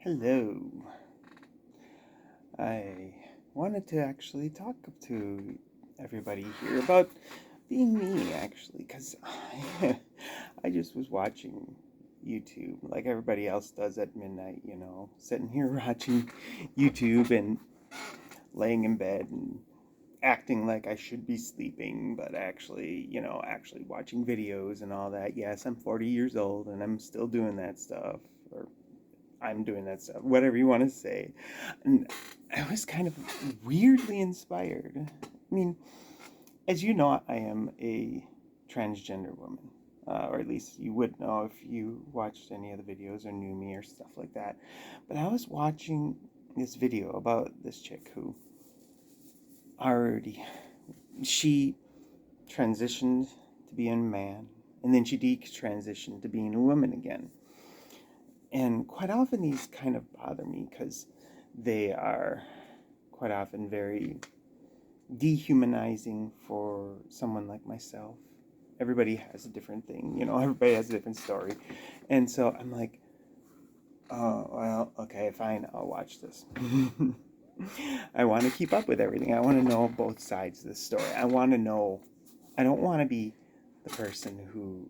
Hello. I wanted to actually talk to everybody here about being me, actually, because I just was watching YouTube like everybody else does at midnight, sitting here watching YouTube and laying in bed and acting like I should be sleeping, but actually watching videos and all that. Yes, I'm 40 years old and I'm still doing that stuff. Or I'm doing that stuff, whatever you want to say. And I was kind of weirdly inspired. I mean, as you know, I am a transgender woman. Or at least you would know if you watched any of the videos or knew me or stuff like that. But I was watching this video about this chick who already, she transitioned to being a man, and then she detransitioned to being a woman again. And quite often these kind of bother me because they are quite often very dehumanizing for someone like myself. Everybody has a different thing, everybody has a different story. And so I'm like, oh, well, okay, fine, I'll watch this. I want to keep up with everything. I want to know both sides of the story. I want to know, I don't want to be the person who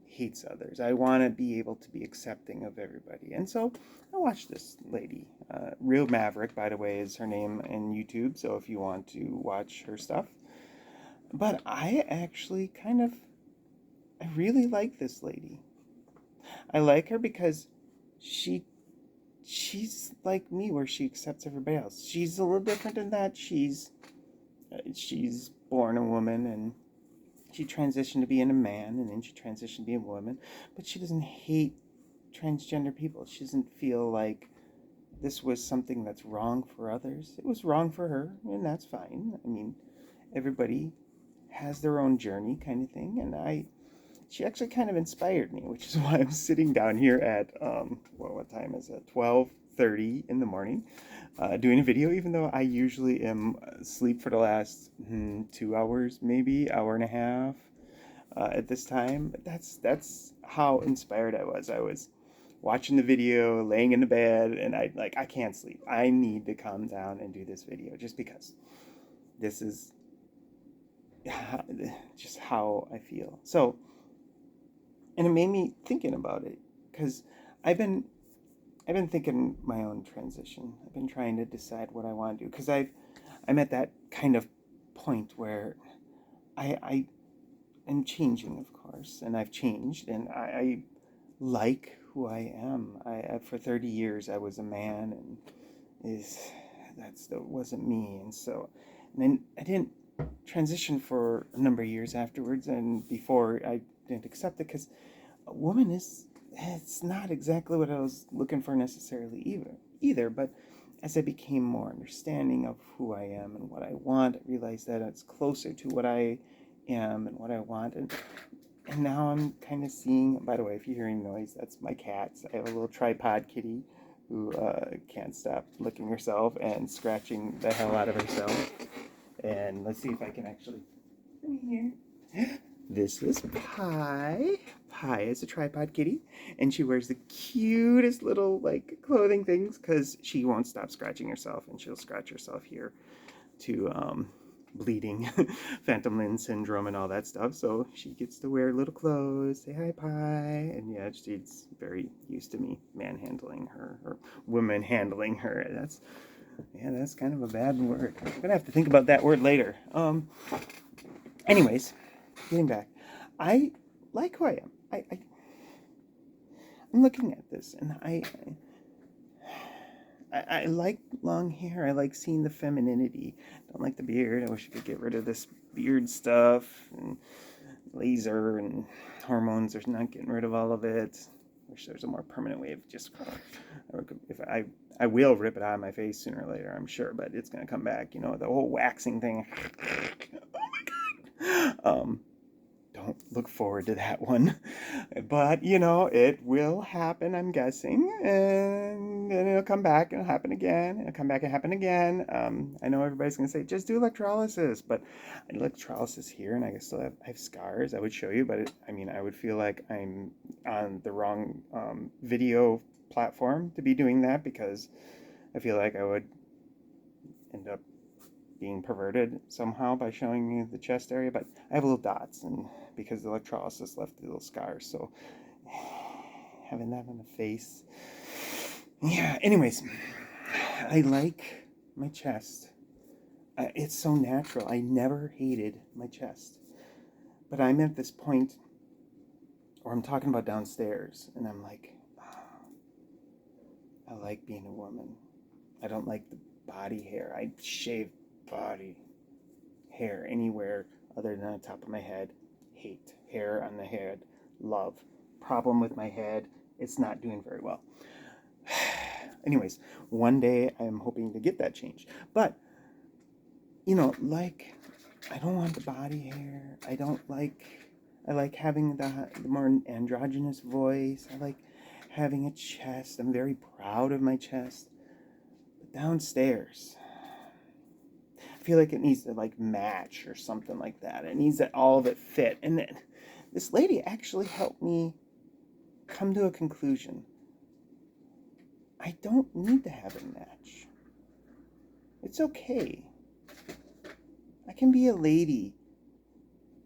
hates others. I want to be able to be accepting of everybody. And so I watched this lady. Real Maverick, by the way, is her name in YouTube. So if you want to watch her stuff. But I actually I really like this lady. I like her because she she's like me where she accepts everybody else. She's a little different in that she's born a woman and she transitioned to being a man and then she transitioned to being a woman, but she doesn't hate transgender people. She doesn't feel like this was something that's wrong for others. It was wrong for her, and that's fine. I mean, everybody has their own journey kind of thing, and she actually kind of inspired me, which is why I'm sitting down here at what time is it? 12:30 in the morning, doing a video. Even though I usually am asleep for the last 2 hours, maybe hour and a half at this time. But that's how inspired I was. I was watching the video, laying in the bed, and I can't sleep. I need to calm down and do this video just because this is just how I feel. So, and it made me thinking about it because I've been I've been thinking my own transition. I've been trying to decide what I want to do because I'm at that kind of point where I am changing, of course, and I've changed, and I like who I am. For 30 years I was a man, and is that wasn't me, and so and then I didn't transition for a number of years afterwards, and before I didn't accept it because a woman is it's not exactly what I was looking for necessarily either. But as I became more understanding of who I am and what I want, I realized that it's closer to what I am and what I want. And now I'm kind of seeing, by the way, if you're hearing noise, that's my cats. I have a little tripod kitty who can't stop licking herself and scratching the hell out of herself. And let's see if I can actually come here. This is Pie. Pie is a tripod kitty, and she wears the cutest little like clothing things because she won't stop scratching herself, and she'll scratch herself here to bleeding, phantom limb syndrome, and all that stuff. So she gets to wear little clothes, say hi, Pie, and yeah, she's very used to me manhandling her or women handling her. That's kind of a bad word. I'm gonna have to think about that word later. Anyways, getting back, I like who I am. I'm looking at this, and I like long hair. I like seeing the femininity. Don't like the beard. I wish I could get rid of this beard stuff and laser and hormones. There's not getting rid of all of it. Wish there's a more permanent way of just. If I will rip it out of my face sooner or later, I'm sure, but it's gonna come back. The whole waxing thing. Oh my god. Don't look forward to that one. But, it will happen, I'm guessing. And then it'll come back and it'll happen again. It'll come back and happen again. I know everybody's going to say, just do electrolysis. But electrolysis here, and I still have scars. I would show you, but I would feel like I'm on the wrong video platform to be doing that because I feel like I would end up being perverted somehow by showing you the chest area, but I have little dots, and because the electrolysis left the little scars, so having that on the face. Yeah, anyways, I like my chest. It's so natural. I never hated my chest. But I'm at this point where I'm talking about downstairs, and I'm like, oh, I like being a woman. I don't like the body hair. I shave body hair anywhere other than on the top of my head. Hate hair on the head. Love. Problem with my head. It's not doing very well. Anyways, one day I'm hoping to get that changed. But, like, I don't want the body hair. I like having the more androgynous voice. I like having a chest. I'm very proud of my chest. But downstairs, I feel like it needs to like match or something like that. It needs that all of it fit. And then this lady actually helped me come to a conclusion. I don't need to have it match. It's okay. I can be a lady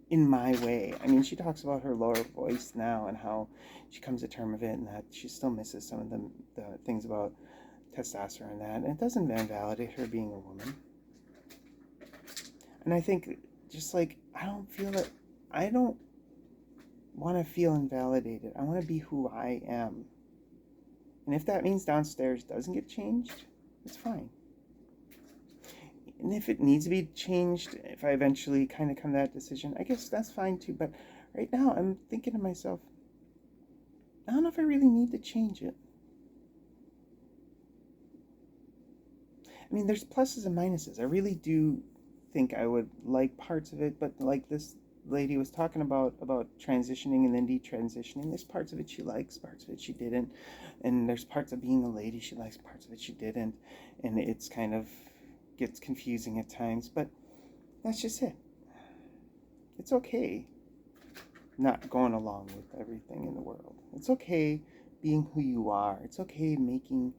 in my way. I mean, she talks about her lower voice now and how she comes to terms with it and that she still misses some of the things about testosterone and that. And it doesn't invalidate her being a woman. And I think just like, I don't want to feel invalidated. I want to be who I am. And if that means downstairs doesn't get changed, it's fine. And if it needs to be changed, if I eventually kind of come to that decision, I guess that's fine too. But right now, I'm thinking to myself, I don't know if I really need to change it. I mean, there's pluses and minuses. I really do think I would like parts of it, but like this lady was talking about transitioning and then detransitioning. There's parts of it she likes, parts of it she didn't. And there's parts of being a lady she likes, parts of it she didn't. And it's kind of gets confusing at times, but that's just it. It's okay not going along with everything in the world. It's okay being who you are. It's okay making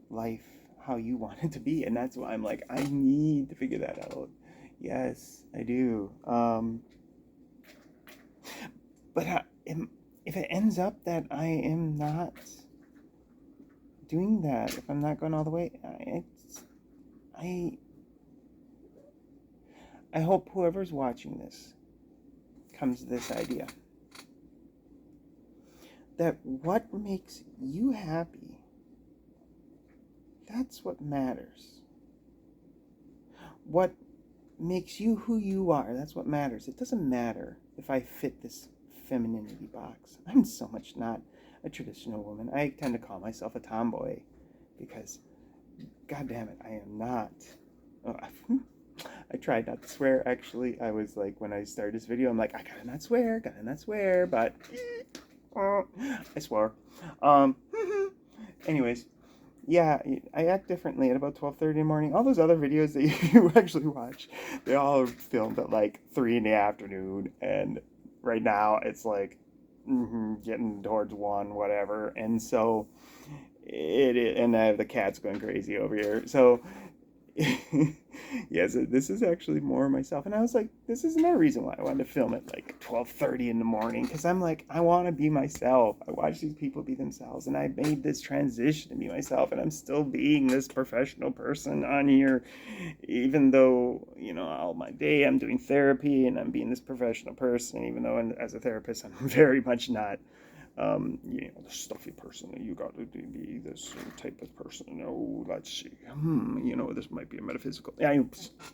life how you want it to be. And that's why I'm like, I need to figure that out. Yes, I do. But if it ends up that I am not doing that, if I'm not going all the way, I hope whoever's watching this comes to this idea that what makes you happy, that's what matters. What makes you who you are, that's what matters. It doesn't matter if I fit this femininity box. I'm so much not a traditional woman. I tend to call myself a tomboy because, god damn it, I am not. Oh, I tried not to swear, actually. I was like, when I started this video, I'm like, I gotta not swear, but I swore. Anyways, yeah, I act differently at about 12:30 in the morning. All those other videos that you actually watch, they all are filmed at like 3 in the afternoon, and right now it's like getting towards 1, whatever, and so and I have the cats going crazy over here, so yes, this is actually more myself. And I was like, this is another reason why I wanted to film it like 12:30 in the morning, because I'm like, I want to be myself. I watch these people be themselves, and I made this transition to be myself, and I'm still being this professional person on here, even though, all my day I'm doing therapy and I'm being this professional person, even though as a therapist I'm very much not the stuffy person. You got to be this type of person. Oh, let's see. This might be a metaphysical. Yeah,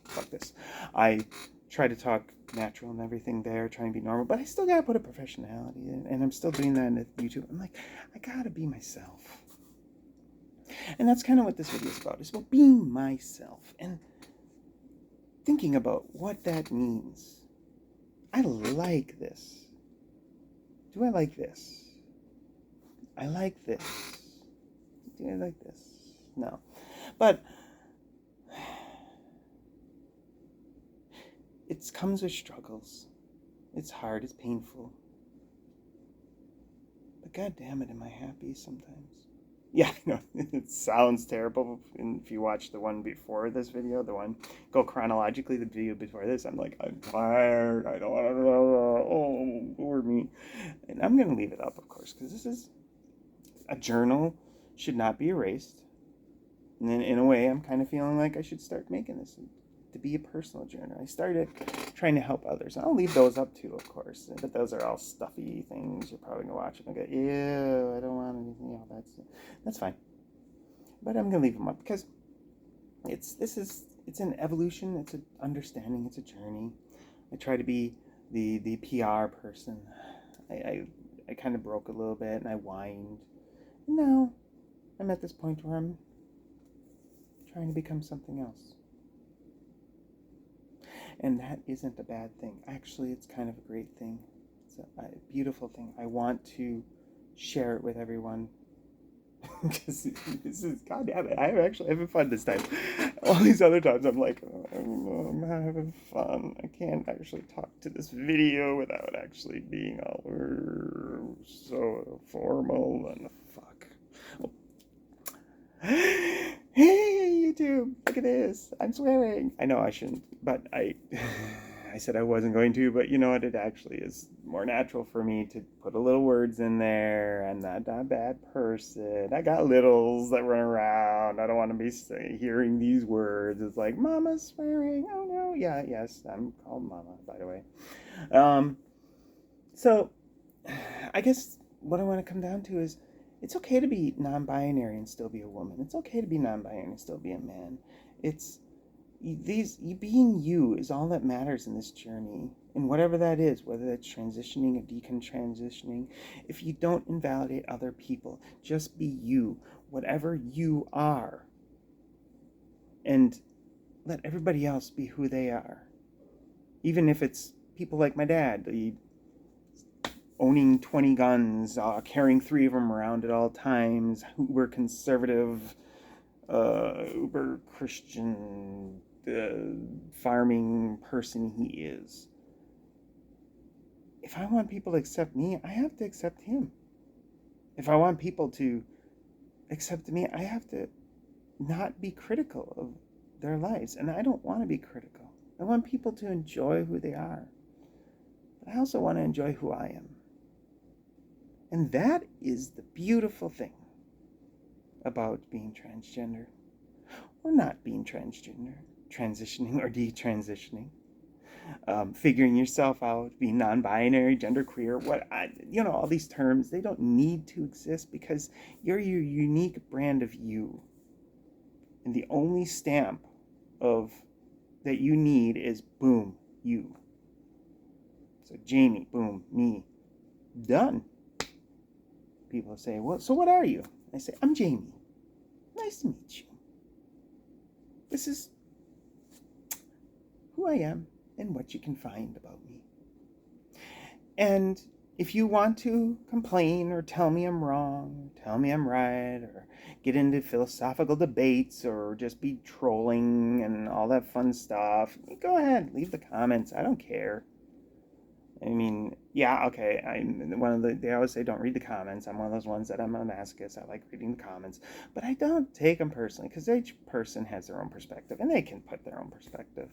fuck this. I try to talk natural and everything there, try and be normal, but I still gotta put a professionality in, and I'm still doing that in YouTube. I'm like, I gotta be myself. And that's kind of what this video is about. It's about being myself and thinking about what that means. I like this. Do I like this? I like this. Do I like this? No. But it comes with struggles. It's hard. It's painful. But god damn it, am I happy sometimes. Yeah, I know it sounds terrible. And if you watch the one before this video, the one go chronologically, the video before this, I'm like, I'm tired. I don't want to. Oh, poor me. And I'm gonna leave it up, of course, because this is a journal should not be erased. And then, in a way, I'm kind of feeling like I should start making this to be a personal journal. I started trying to help others. I'll leave those up too, of course. But those are all stuffy things. You're probably gonna watch them and go, "Ew, I don't want anything." You know, that's fine. But I'm gonna leave them up because it's an evolution. It's an understanding. It's a journey. I try to be the PR person. I kind of broke a little bit and I whined. And now I'm at this point where I'm trying to become something else. And that isn't a bad thing. Actually, it's kind of a great thing. It's a beautiful thing. I want to share it with everyone. Because this is, god damn it, I'm actually having fun this time. All these other times I'm like, oh, I'm not having fun. I can't actually talk to this video without actually being all so formal and fuck. Hey, YouTube, look at this. I'm swearing. I know I shouldn't, but I said I wasn't going to, but you know what? It actually is more natural for me to put a little words in there. I'm not a bad person. I got littles that run around. I don't want to be hearing these words. It's like, Mama's swearing. Oh no. Yeah, yes, I'm called Mama, by the way. So I guess what I want to come down to is it's okay to be non-binary and still be a woman. It's okay to be non-binary and still be a man. It's you being you is all that matters in this journey. And whatever that is, whether that's transitioning or decon-transitioning, if you don't invalidate other people, just be you, whatever you are. And let everybody else be who they are. Even if it's people like my dad, owning 20 guns, carrying 3 of them around at all times, uber conservative, uber Christian, farming person he is. If I want people to accept me, I have to accept him. If I want people to accept me, I have to not be critical of their lives. And I don't want to be critical. I want people to enjoy who they are. But I also want to enjoy who I am. And that is the beautiful thing about being transgender, or not being transgender, transitioning or detransitioning, figuring yourself out, being non-binary, genderqueer, all these terms, they don't need to exist because you're your unique brand of you. And the only stamp of that you need is boom, you. So Jamie, boom, me, done. People say, well, so what are you? I say, I'm Jamie. Nice to meet you. This is who I am and what you can find about me. And if you want to complain or tell me I'm wrong, or tell me I'm right, or get into philosophical debates or just be trolling and all that fun stuff, go ahead, leave the comments. I don't care. I mean, yeah, okay. They always say don't read the comments. I'm one of those ones that I'm a masochist. I like reading the comments, but I don't take them personally because each person has their own perspective and they can put their own perspective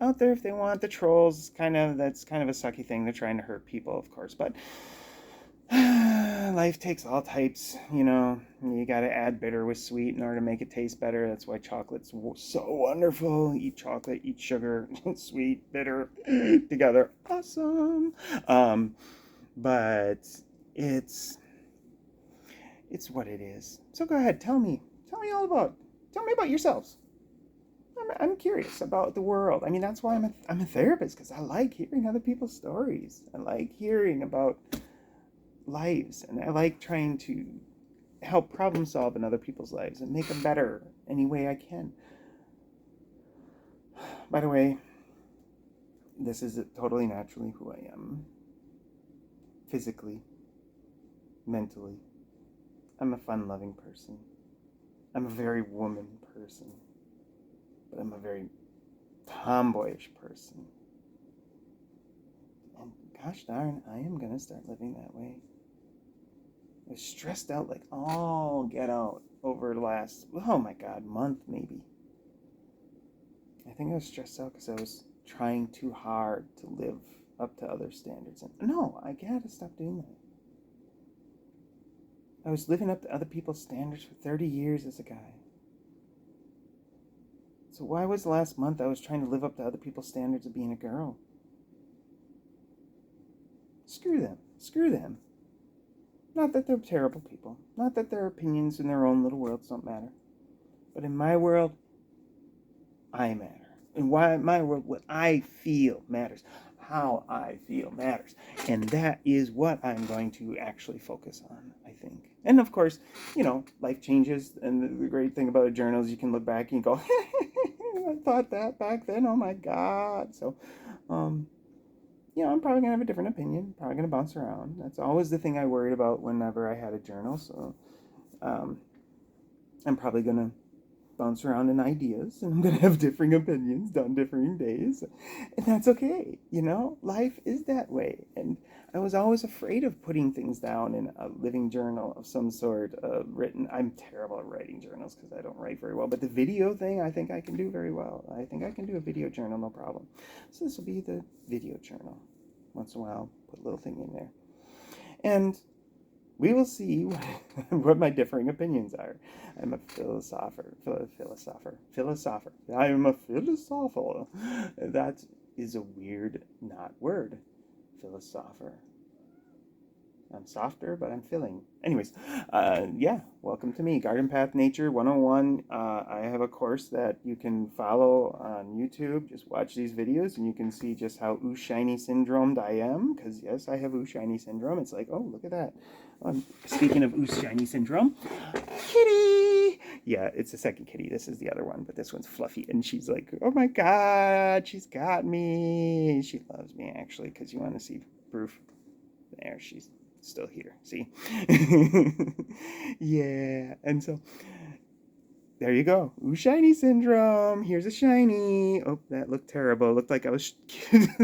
out there if they want. The trolls that's kind of a sucky thing. They're trying to hurt people, of course, but life takes all types, You got to add bitter with sweet in order to make it taste better. That's why chocolate's so wonderful. Eat chocolate, eat sugar, sweet, bitter, together. Awesome. But it's what it is. So go ahead, tell me about yourselves. I'm curious about the world. I mean, that's why I'm a therapist, because I like hearing other people's stories. I like hearing about lives, and I like trying to help problem solve in other people's lives and make them better any way I can. By the way, this is totally naturally who I am. Physically, mentally. I'm a fun-loving person. I'm a very woman person. But I'm a very tomboyish person. And gosh darn, I am going to start living that way. I was stressed out like, oh, get out over the last, oh my God, month maybe. I think I was stressed out because I was trying too hard to live up to other standards. And no, I gotta stop doing that. I was living up to other people's standards for 30 years as a guy. So why was the last month I was trying to live up to other people's standards of being a girl? Screw them. Screw them. Not that they're terrible people. Not that their opinions in their own little worlds don't matter. But in my world, I matter. In my world, what I feel matters. How I feel matters. And that is what I'm going to actually focus on, I think. And of course, life changes. And the great thing about a journal is you can look back and go, I thought that back then. Oh my God. So, I'm probably going to have a different opinion. Probably going to bounce around. That's always the thing I worried about whenever I had a journal. So, I'm probably going to bounce around in ideas, and I'm going to have differing opinions on differing days. And that's okay. Life is that way. And I was always afraid of putting things down in a living journal of some sort, written. I'm terrible at writing journals because I don't write very well. But the video thing, I think I can do very well. I think I can do a video journal, no problem. So this will be the video journal. Once in a while, put a little thing in there. And we will see what my differing opinions are. I'm a philosopher. I am a philosopher. That is a weird not word. Philosopher. I'm softer, but I'm filling. Anyways, welcome to me. Garden Path Nature 101. I have a course that you can follow on YouTube. Just watch these videos and you can see just how shiny syndromed I am. Because, yes, I have shiny syndrome. It's like, oh, look at that. Speaking of shiny syndrome, kitty! Yeah, it's the second kitty. This is the other one, but this one's fluffy. And she's like, oh my God, she's got me. She loves me, actually, because you want to see proof. There, she's still here. See? Yeah. And so there you go. Shiny syndrome. Here's a shiny. Oh, that looked terrible. It looked like I was it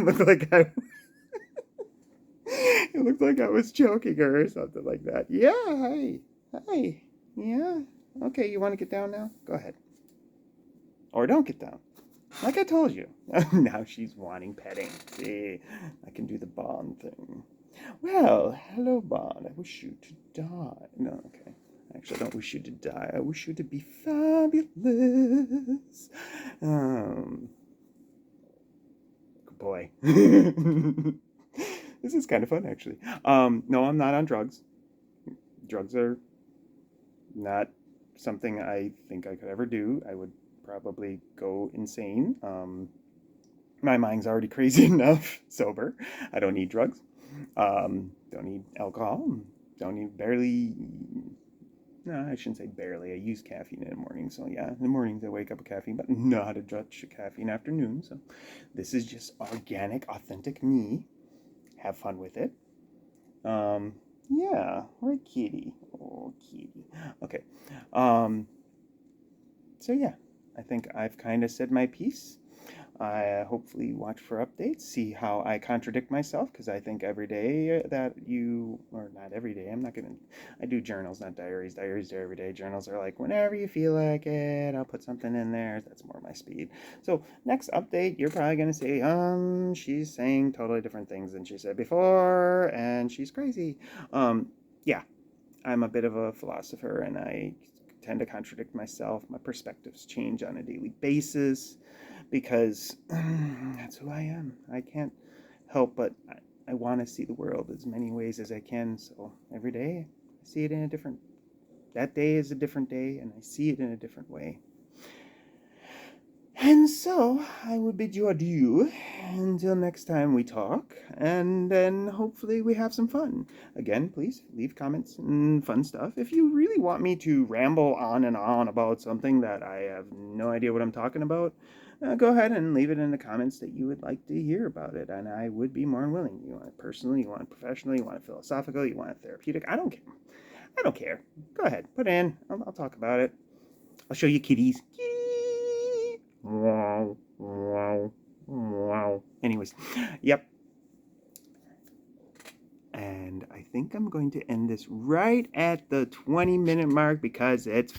looked like I was choking her or something like that. Yeah, hi. Hi. Yeah. Okay, you want to get down now? Go ahead. Or don't get down. Like I told you. Now she's wanting petting. See, I can do the Bond thing. Well, hello, Bond. I wish you to die. No, okay. Actually, I don't wish you to die. I wish you to be fabulous. Good boy. This is kind of fun, actually. No, I'm not on drugs. Drugs are not something I think I could ever do. I would probably go insane. My mind's already crazy enough sober. I don't need drugs. Don't need alcohol. Don't need barely. No, I shouldn't say barely. I use caffeine in the morning. So, yeah, in the mornings I wake up with caffeine, but not a touch of caffeine afternoon. So, this is just organic, authentic me. Have fun with it. Yeah, right, kitty. Oh, kitty. Okay. So, yeah, I think I've kind of said my piece. I hopefully watch for updates, see how I contradict myself, because I think every day that or not every day, I do journals, not diaries. Diaries are every day. Journals are like, whenever you feel like it, I'll put something in there. That's more my speed. So, next update, you're probably going to say, she's saying totally different things than she said before, and she's crazy. Yeah, I'm a bit of a philosopher, and I tend to contradict myself. My perspectives change on a daily basis, because that's who I am. I can't help but I want to see the world as many ways as I can. So every day I see it in a different. That day is a different day, and I see it in a different way. And so I would bid you adieu until next time we talk, and then hopefully we have some fun. Again, please leave comments and fun stuff. If you really want me to ramble on and on about something that I have no idea what I'm talking about, go ahead and leave it in the comments that you would like to hear about it, and I would be more than willing. You want it personally, you want it professionally, you want it philosophical, you want it therapeutic. I don't care. I don't care. Go ahead, put it in. I'll talk about it. I'll show you kitties. Wow, wow, wow. Anyways, yep. And I think I'm going to end this right at the 20-minute mark because it's